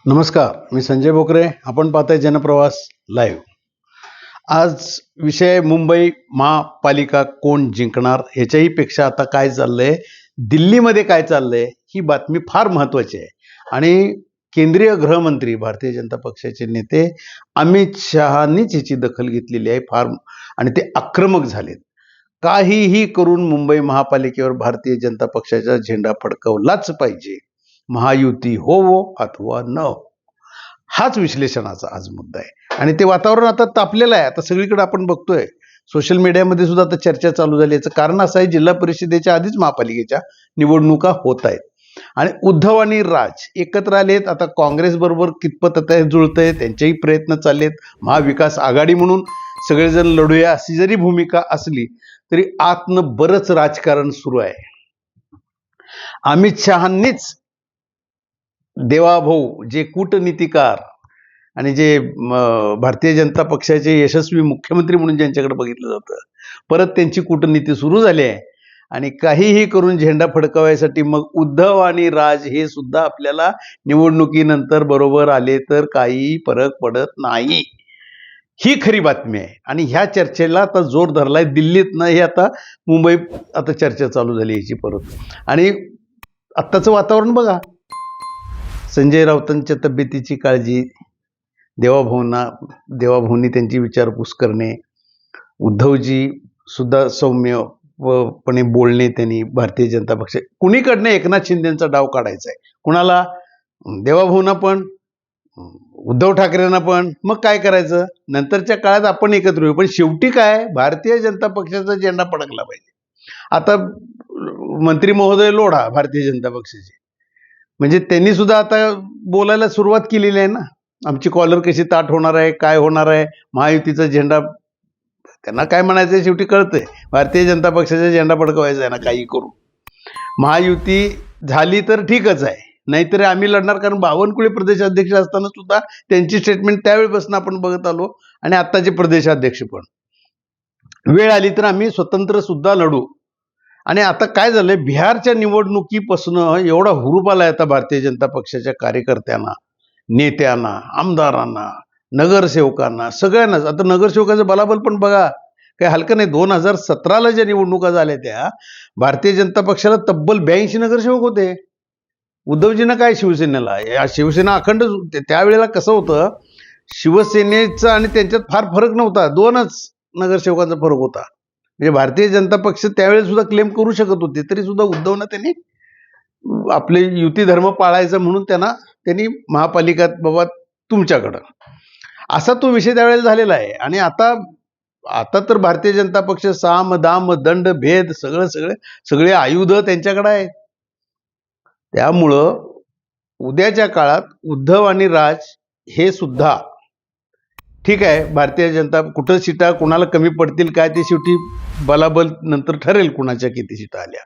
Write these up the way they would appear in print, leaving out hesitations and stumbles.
नमस्कार, मी संजय बोकरे. आपण पाहताय जनप्रवास लाईव्ह. आज विषय मुंबई महापालिका कोण जिंकणार ह्याच्याही पेक्षा आता काय चाललंय, दिल्लीमध्ये काय चाललंय ही बातमी फार महत्त्वाची आहे. आणि केंद्रीय गृहमंत्री भारतीय जनता पक्षाचे नेते अमित शहानीच ह्याची दखल घेतलेली आहे फार, आणि ते आक्रमक झालेत. काहीही करून मुंबई महापालिकेवर भारतीय जनता पक्षाचा झेंडा फडकवलाच पाहिजे, महायुती होवो अथवा न हो. हाच विश्लेषणाचा आज मुद्दा आहे. आणि ते वातावरण आता तापलेलं आहे. आता सगळीकडे आपण बघतोय, सोशल मीडियामध्ये सुद्धा आता चर्चा चालू झाली. याचं कारण असं आहे, जिल्हा परिषदेच्या आधीच महापालिकेच्या निवडणुका होत आहेत आणि उद्धव आणि राज एकत्र आलेत. आता काँग्रेस बरोबर कितपत आता हे जुळतंय, त्यांचेही प्रयत्न चाललेत. महाविकास आघाडी म्हणून सगळेजण लढूया अशी जरी भूमिका असली तरी आतनं बरंच राजकारण सुरू आहे. अमित शहांनीच देवाभाऊ जे कूटनीतिकार आणि जे भारतीय जनता पक्षाचे यशस्वी मुख्यमंत्री म्हणून ज्यांच्याकडे बघितलं जातं, परत त्यांची कूटनीती सुरू झाली आहे. आणि काहीही करून झेंडा फडकवायसाठी मग उद्धव आणि राज हे सुद्धा आपल्याला निवडणुकीनंतर बरोबर आले तर काही फरक पडत नाही, ही खरी बातमी आहे. आणि ह्या चर्चेला आता जोर धरलाय दिल्लीतनं. हे आता मुंबईत आता चर्चा चालू झाली याची परत. आणि आत्ताचं वातावरण बघा, संजय राऊतांच्या तब्येतीची काळजी, देवाभाऊंनी त्यांची विचारपूस करणे, उद्धवजी सुद्धा सौम्यपणे बोलणे, त्यांनी भारतीय जनता पक्ष कुणीकडनं एकनाथ शिंदेचा डाव काढायचा आहे, कुणाला, देवाभाऊंना पण उद्धव ठाकरेंना पण. मग काय करायचं, नंतरच्या काळात आपण एकत्र येऊ, पण शेवटी काय, भारतीय जनता पक्षाचा झेंडा फडकला पाहिजे. आता मंत्री महोदय लोढा भारतीय जनता पक्षाचे, म्हणजे त्यांनी सुद्धा आता बोलायला सुरुवात केलेली आहे ना, आमची कॉलर कशी ताट होणार आहे, काय होणार आहे, महायुतीचा झेंडा. त्यांना काय म्हणायचं शेवटी कळतंय, भारतीय जनता पक्षाचा झेंडा फडकवायचा आहे ना काही करू. महायुती झाली तर ठीकच आहे, नाहीतर आम्ही लढणार. कारण बावनकुळे प्रदेशाध्यक्ष असताना सुद्धा त्यांची स्टेटमेंट त्यावेळेपासून आपण बघत आलो, आणि आत्ताचे प्रदेशाध्यक्ष पण, वेळ आली तर आम्ही स्वतंत्र सुद्धा लढू. आणि आता काय झालंय, बिहारच्या निवडणुकीपासून एवढा हुरूप आलाय आता भारतीय जनता पक्षाच्या कार्यकर्त्यांना, नेत्यांना, आमदारांना, नगरसेवकांना, सगळ्यांनाच. आता नगरसेवकाचं बलाबल पण बघा, काही हलकं नाही. 2017ला ज्या निवडणुका झाल्या त्या भारतीय जनता पक्षाला तब्बल 82 नगरसेवक होते. उद्धवजींना काय शिवसेनेला, शिवसेना अखंड. त्यावेळेला कसं होतं, शिवसेनेचं आणि त्यांच्यात फार फरक नव्हता, 2च नगरसेवकांचा फरक होता. म्हणजे भारतीय जनता पक्ष त्यावेळेस सुद्धा क्लेम करू शकत होते, तरी सुद्धा उद्धवनं त्यांनी आपले युती धर्म पाळायचा म्हणून त्यांनी महापालिकात बाबा तुमच्याकडं, असा तो विषय त्यावेळेला झालेला आहे. आणि आता तर भारतीय जनता पक्ष साम दाम दंड भेद सगळे आयुध त्यांच्याकडे आहेत. त्यामुळं उद्याच्या काळात उद्धव आणि राज हे सुद्धा ठीक आहे, भारतीय जनता कुठं सीटा कुणाला कमी पडतील काय ते शेवटी बलाबल नंतर ठरेल कुणाच्या किती सीटा आल्या.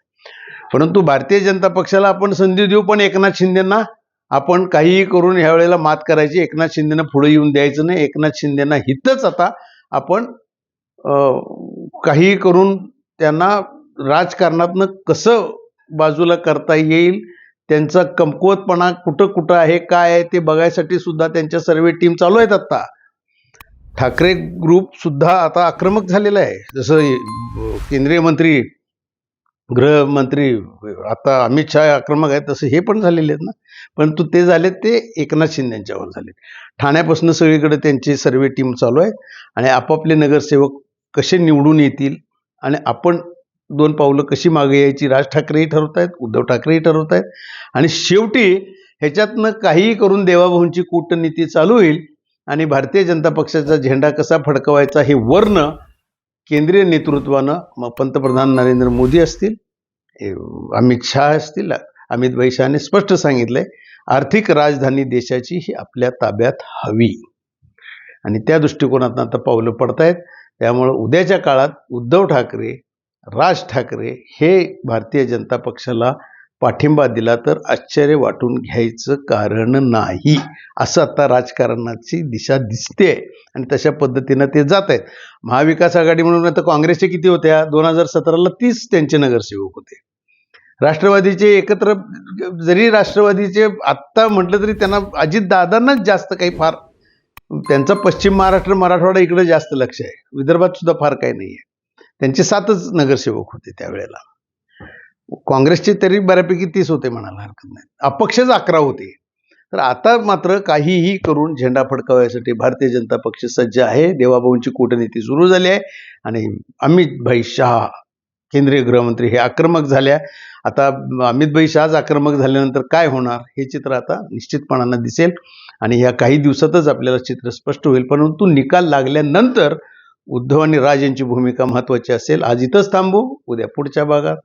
परंतु भारतीय जनता पक्षाला आपण संधी देऊ, पण एकनाथ शिंदेंना आपण काहीही करून ह्या वेळेला मात करायची. एकनाथ शिंदेना पुढे येऊन द्यायचं नाही. एकनाथ शिंदेना हितच आता आपण काहीही करून त्यांना राजकारणातनं कसं बाजूला करता येईल, त्यांचा कमकुवतपणा कुठं आहे काय आहे ते बघायसाठी सुद्धा त्यांच्या सर्वे टीम चालू आहेत. आता ठाकरे ग्रुप सुद्धा आता आक्रमक झालेला आहे. जसं केंद्रीय मंत्री गृहमंत्री आता अमित शहा आक्रमक आहेत, तसं हे पण झालेले आहेत ना. परंतु ते झाले ते एकनाथ शिंदेच्यावर झाले. ठाण्यापासून सगळीकडे त्यांची सर्वे टीम चालू आहे आणि आपापले नगरसेवक कसे निवडून येतील आणि आपण 2 पावलं कशी मागे यायची राज ठाकरेही ठरवत आहेत, उद्धव ठाकरेही ठरवत आहेत. आणि शेवटी ह्याच्यातनं काहीही करून देवाभाऊंची कूटनीती चालू होईल आणि भारतीय जनता पक्षाचा झेंडा कसा फडकवायचा हे वर्ण केंद्रीय नेतृत्वानं, मग पंतप्रधान नरेंद्र मोदी असतील, अमित शहा असतील, अमित भाई शहाने स्पष्ट सांगितलंय, आर्थिक राजधानी देशाची ही आपल्या ताब्यात हवी. आणि त्या दृष्टिकोनातून आता पावलं पडतायत. त्यामुळं उद्याच्या काळात उद्धव ठाकरे, राज ठाकरे हे भारतीय जनता पक्षाला पाठिंबा दिला तर आश्चर्य वाटून घ्यायचं कारण नाही, असं आता राजकारणाची दिशा दिसते आणि तशा पद्धतीनं ते जात आहेत. महाविकास आघाडी म्हणून आता काँग्रेसचे किती होत्या, 2017ला 30 त्यांचे नगरसेवक होते. राष्ट्रवादीचे एकत्र, जरी राष्ट्रवादीचे आत्ता म्हटलं तरी त्यांना अजितदादांनाच जास्त काही फार, त्यांचा पश्चिम महाराष्ट्र मराठवाडा इकडे जास्त लक्ष आहे, विदर्भात सुद्धा फार काही नाही आहे. त्यांचे 7च नगरसेवक होते त्यावेळेला. काँग्रेसचे तरी बऱ्यापैकी 30 होते म्हणायला हरकत नाही, अपक्षच 11 होते. तर आता मात्र काहीही करून झेंडा फडकावण्यासाठी भारतीय जनता पक्ष सज्ज आहे. देवाभाऊंची कूटनीती सुरू झाली आहे आणि अमित भाई शहा केंद्रीय गृहमंत्री हे आक्रमक झाल्या. आता अमित भाई शहाच आक्रमक झाल्यानंतर काय होणार हे चित्र आता निश्चितपणानं दिसेल आणि ह्या काही दिवसातच आपल्याला चित्र स्पष्ट होईल. परंतु निकाल लागल्यानंतर उद्धव आणि राज यांची भूमिका महत्त्वाची असेल. आज इथंच थांबू, उद्या पुढच्या भागात.